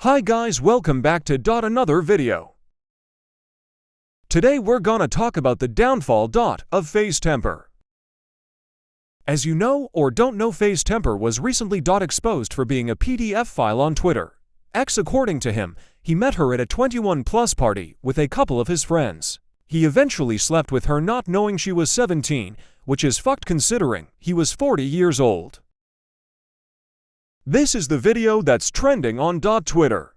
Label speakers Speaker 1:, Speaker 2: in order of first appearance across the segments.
Speaker 1: Hi guys, welcome back to another video. Today we're gonna talk about the downfall of faze temperr. As you know or don't know, faze temperr was recently exposed for being a PDF file on Twitter. According to him, he met her at a 21+ party with a couple of his friends. He eventually slept with her not knowing she was 17, which is fucked considering he was 40 years old. This is the video that's trending on Twitter.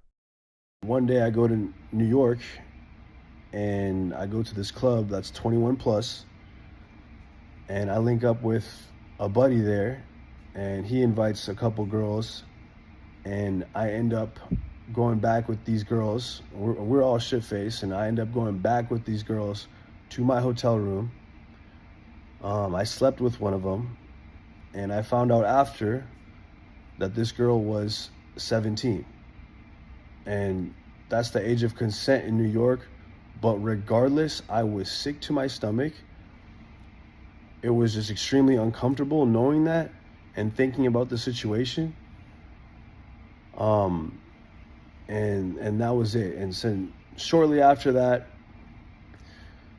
Speaker 2: One day I go to New York and I go to this club that's 21+, and I link up with a buddy there, and he invites a couple girls, and I end up going back with these girls. We're all shit-faced, and I end up going back with these girls to my hotel room. I slept with one of them, and I found out after that this girl was 17. And that's the age of consent in New York. But regardless, I was sick to my stomach. It was just extremely uncomfortable knowing that and thinking about the situation. And that was it. And so shortly after that,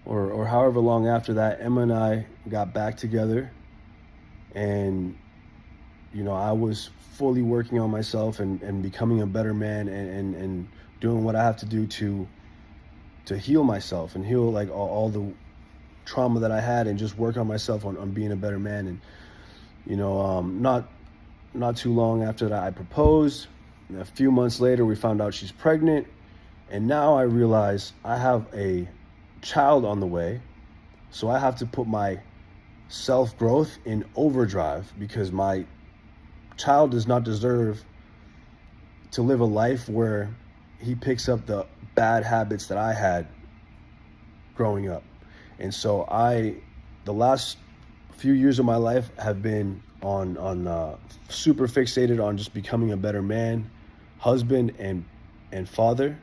Speaker 2: or however long after that, Emma and I got back together, and you know, I was fully working on myself and becoming a better man and doing what I have to do to heal myself and heal like all the trauma that I had, and just work on myself on being a better man. And you know, not too long after that, I proposed. And a few months later, we found out she's pregnant, and now I realize I have a child on the way, so I have to put my self-growth in overdrive, because my child does not deserve to live a life where he picks up the bad habits that I had growing up. And so the last few years of my life have been on super fixated on just becoming a better man, husband, and father.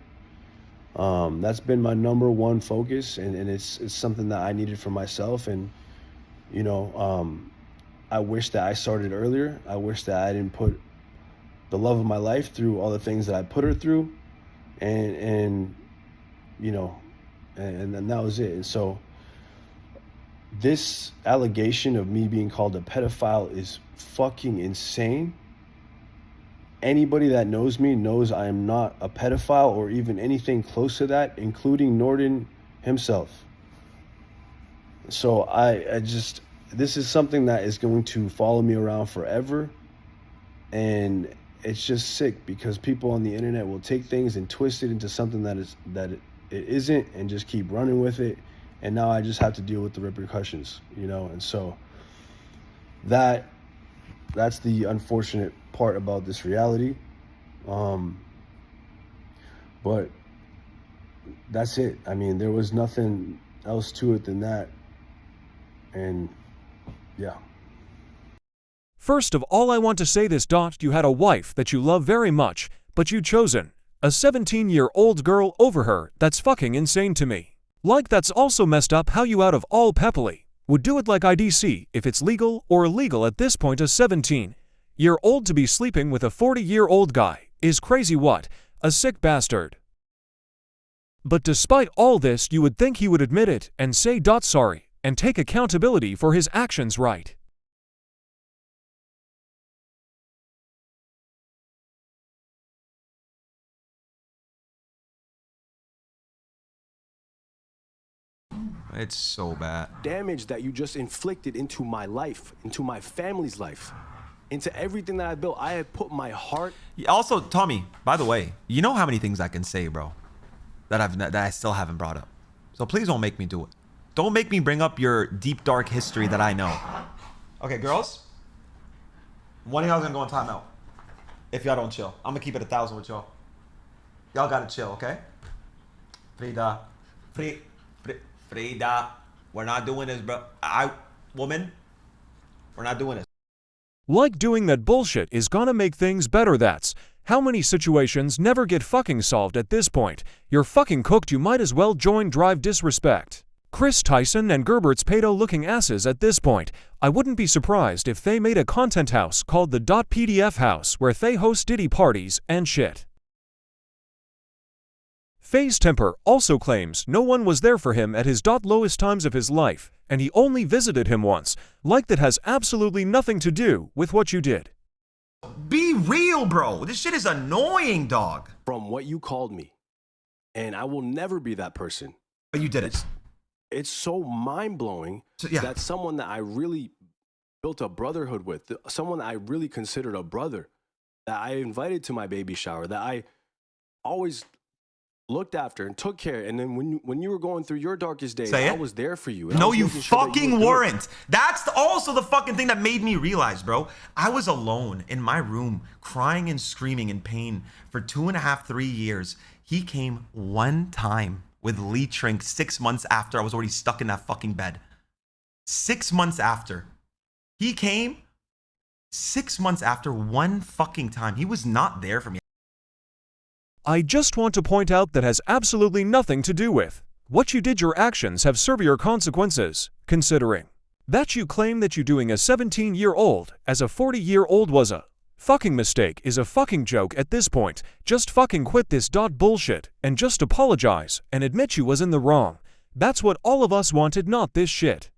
Speaker 2: That's been my number one focus, and it's something that I needed for myself. And you know, I wish that I started earlier. I wish that I didn't put the love of my life through all the things that I put her through, and you know, and then that was it. And so this allegation of me being called a pedophile is fucking insane. Anybody that knows me knows I am not a pedophile or even anything close to that, including Norden himself. So I just, this is something that is going to follow me around forever. And it's just sick, because people on the internet will take things and twist it into something that it isn't, and just keep running with it. And now I just have to deal with the repercussions, you know. And so that's the unfortunate part about this reality. But that's it. I mean, there was nothing else to it than that. And yeah.
Speaker 1: First of all, I want to say this: you had a wife that you love very much, but you chosen a 17-year-old girl over her. That's fucking insane to me. Like, that's also messed up how you, out of all peppily, would do it like IDC if it's legal or illegal at this point. A 17-year-old to be sleeping with a 40-year-old guy is crazy. What a sick bastard. But despite all this, you would think he would admit it and say sorry and take accountability for his actions, right?
Speaker 3: It's so bad.
Speaker 4: Damage that you just inflicted into my life, into my family's life, into everything that I built. I have put my heart.
Speaker 3: Also, Tommy, by the way, you know how many things I can say, bro, that I still haven't brought up. So please don't make me do it. Don't make me bring up your deep, dark history that I know. Okay, girls. One of y'all gonna go on timeout if y'all don't chill. I'm gonna keep it 1,000 with y'all. Y'all gotta chill, okay? Frida, we're not doing this, bro. Woman, we're not doing this.
Speaker 1: Like, doing that bullshit is gonna make things better. That's how many situations never get fucking solved at this point. You're fucking cooked. You might as well join Drive Disrespect. Chris Tyson and Gerbert's pedo-looking asses at this point. I wouldn't be surprised if they made a content house called the .pdf house where they host Diddy parties and shit. faze temperr also claims no one was there for him at his lowest times of his life, and he only visited him once. Like that has absolutely nothing to do with what you did.
Speaker 3: Be real, bro. This shit is annoying, dog.
Speaker 4: From what you called me. And I will never be that person.
Speaker 3: But you did it.
Speaker 4: It's so mind-blowing that someone that I really built a brotherhood with, someone that I really considered a brother, that I invited to my baby shower, that I always looked after and took care. And then when you were going through your darkest days, I was there for you.
Speaker 3: No, you fucking weren't. That's also the fucking thing that made me realize, bro. I was alone in my room, crying and screaming in pain for 2.5, 3 years. He came one time with Lee Trink 6 months after I was already stuck in that fucking bed. 6 months after. He came 6 months after one fucking time. He was not there for me.
Speaker 1: I just want to point out that has absolutely nothing to do with what you did. Your actions have severe consequences, considering that you claim that you doing a 17-year-old as a 40-year-old was a fucking mistake is a fucking joke at this point. Just fucking quit this bullshit and just apologize and admit you was in the wrong. That's what all of us wanted, not this shit.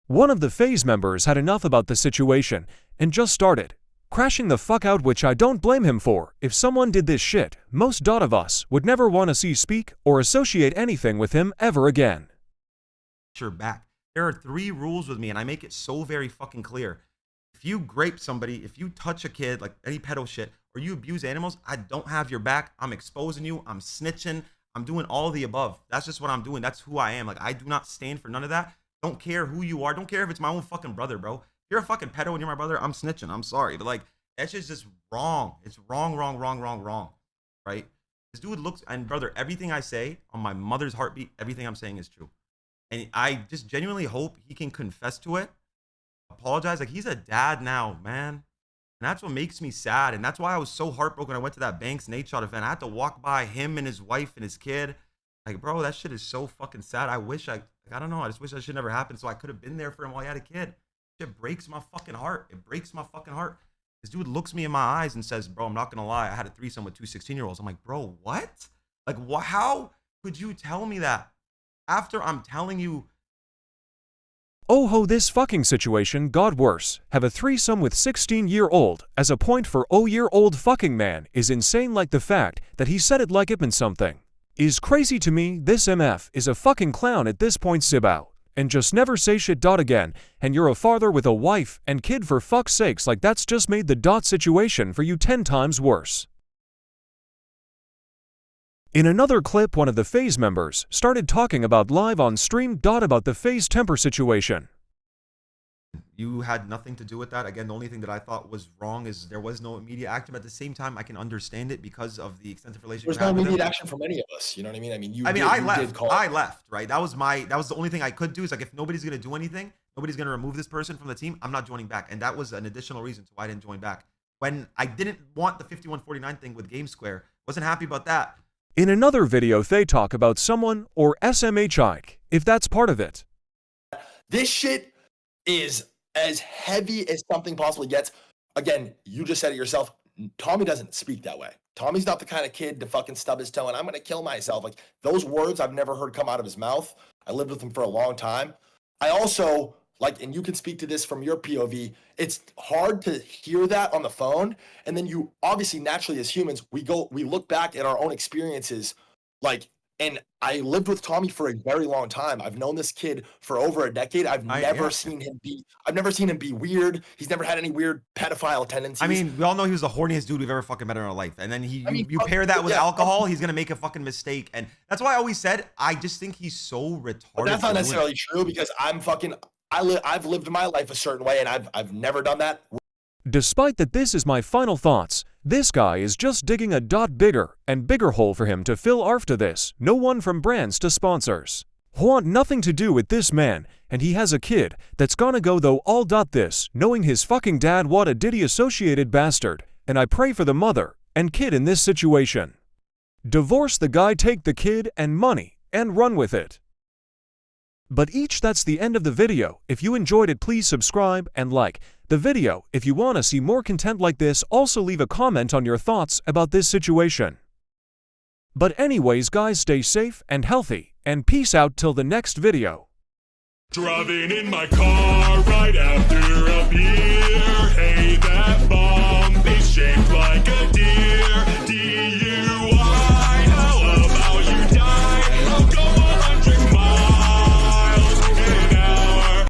Speaker 1: One of the faze members had enough about the situation and just started crashing the fuck out, which I don't blame him for. If someone did this shit, most of us would never want to see, speak, or associate anything with him ever again.
Speaker 3: Your back. There are 3 rules with me, and I make it so very fucking clear. If you grape somebody, if you touch a kid, like any pedo shit, or you abuse animals, I don't have your back. I'm exposing you. I'm snitching. I'm doing all of the above. That's just what I'm doing. That's who I am. Like, I do not stand for none of that. Don't care who you are. Don't care if it's my own fucking brother, bro. If you're a fucking pedo and you're my brother, I'm snitching. I'm sorry. But like, that shit's just wrong. It's wrong, right? This dude looks, and brother, everything I say on my mother's heartbeat, everything I'm saying is true. And I just genuinely hope he can confess to it, apologize. Like, he's a dad now, man. And that's what makes me sad. And that's why I was so heartbroken. I went to that Banks Nate Shot event. I had to walk by him and his wife and his kid. Like, bro, that shit is so fucking sad. I wish I don't know. I just wish that shit never happened so I could have been there for him while he had a kid. Shit breaks my fucking heart. It breaks my fucking heart. This dude looks me in my eyes and says, bro, I'm not going to lie. I had a threesome with 2 16-year-olds. I'm like, bro, what? Like, how could you tell me that after I'm telling you?
Speaker 1: Oh ho, this fucking situation got worse. Have a threesome with 16-year-old as a point for year-old fucking man is insane. Like, the fact that he said it like it meant something is crazy to me. This MF is a fucking clown at this point, Sibao. And just never say shit again. And you're a father with a wife and kid, for fuck's sakes. Like, that's just made the situation for you 10 times worse. In another clip, one of the faze members started talking about live on stream about the faze temperr situation.
Speaker 3: You had nothing to do with that. Again, the only thing that I thought was wrong is there was no immediate action. But at the same time, I can understand it because of the extensive relationship.
Speaker 5: There's no immediate action from any of us. You know what I mean?
Speaker 3: I left, right? That was the only thing I could do. Is like, if nobody's gonna do anything, nobody's gonna remove this person from the team, I'm not joining back. And that was an additional reason why I didn't join back. When I didn't want the 5149 thing with Game Square, wasn't happy about that.
Speaker 1: In another video, they talk about someone or SMHI, if that's part of it.
Speaker 5: This shit is as heavy as something possibly gets. Again, you just said it yourself. Tommy doesn't speak that way. Tommy's not the kind of kid to fucking stub his toe and I'm going to kill myself. Like, those words I've never heard come out of his mouth. I lived with him for a long time. I also, like, and you can speak to this from your POV, it's hard to hear that on the phone. And then you obviously, naturally, as humans, we look back at our own experiences. Like, and I lived with Tommy for a very long time. I've known this kid for over a decade. I've never seen him be weird. He's never had any weird pedophile tendencies.
Speaker 3: I mean, we all know he was the horniest dude we've ever fucking met in our life. And then you pair that with alcohol, he's going to make a fucking mistake. And that's why I always said, I just think he's so retarded.
Speaker 5: But that's not necessarily true, because I've lived my life a certain way and I've never done that.
Speaker 1: Despite that, this is my final thoughts. This guy is just digging a bigger and bigger hole for him to fill after this. No one from brands to sponsors want nothing to do with this man, and he has a kid that's gonna go though all this, knowing his fucking dad what a Diddy associated bastard, and I pray for the mother and kid in this situation. Divorce the guy, take the kid and money, and run with it. But that's the end of the video. If you enjoyed it, please subscribe and like the video. If you want to see more content like this, also leave a comment on your thoughts about this situation. But anyways guys, stay safe and healthy, and peace out till the next video.
Speaker 6: Driving in my car right after a beer.